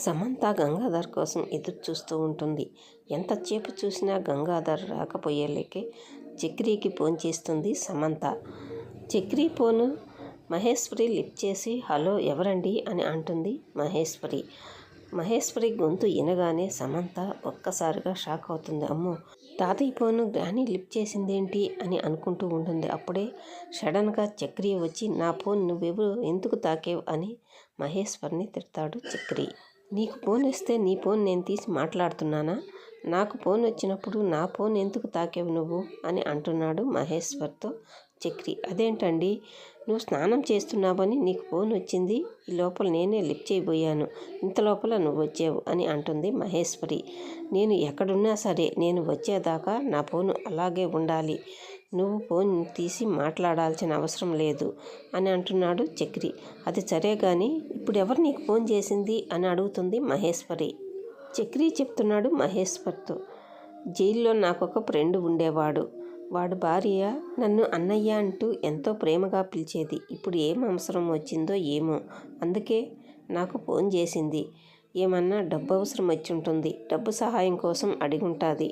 సమంత గంగాధర్ కోసం ఎదురు చూస్తూ ఉంటుంది. ఎంతసేపు చూసినా గంగాధర్ రాకపోయేలేకే చక్రికి ఫోన్ చేస్తుంది సమంత. చక్రి ఫోను మహేశ్వరి లిఫ్ట్ చేసి హలో ఎవరండి అని అంటుంది మహేశ్వరి. మహేశ్వరి గొంతు వినగానే సమంత ఒక్కసారిగా షాక్ అవుతుంది. అమ్మో, తాతయ్య ఫోను గ్రాని లిఫ్ట్ చేసిందేంటి అని అనుకుంటూ ఉంటుంది. అప్పుడే సడన్గా చక్రి వచ్చి నా ఫోన్ నువ్వెవరు ఎందుకు తాకేవ్ అని మహేశ్వరిని తిడతాడు చక్రి. నీకు ఫోన్ వస్తే నీ ఫోన్ నేను తీసి మాట్లాడుతున్నానా? నాకు ఫోన్ వచ్చినప్పుడు నా ఫోన్ ఎందుకు తాకేవు నువ్వు అని అంటున్నాడు మహేశ్వర్తో చక్రి. అదేంటండి, నువ్వు స్నానం చేస్తున్నావని నీకు ఫోన్ వచ్చింది, ఈ లోపల నేనే లిఫ్ట్ చేయబోయాను, ఇంత లోపల నువ్వు వచ్చావు అని అంటుంది మహేశ్వరి. నేను ఎక్కడున్నా సరే నేను వచ్చేదాకా నా ఫోను అలాగే ఉండాలి, నువ్వు ఫోన్ తీసి మాట్లాడాల్సిన అవసరం లేదు అని అంటున్నాడు చక్రి. అది సరే కానీ ఇప్పుడు ఎవరు నీకు ఫోన్ చేసింది అని అడుగుతుంది మహేశ్వరి. చక్రి చెప్తున్నాడు మహేశ్వర్తో. జైల్లో నాకొక ఫ్రెండ్ ఉండేవాడు. వాడు భార్య నన్ను అన్నయ్య అంటూ ఎంతో ప్రేమగా పిలిచేది. ఇప్పుడు ఏం అవసరం వచ్చిందో ఏమో, అందుకే నాకు ఫోన్ చేసింది. ఏమన్నా డబ్బు అవసరం వచ్చి ఉంటుంది, డబ్బు సహాయం కోసం అడిగుంటుంది.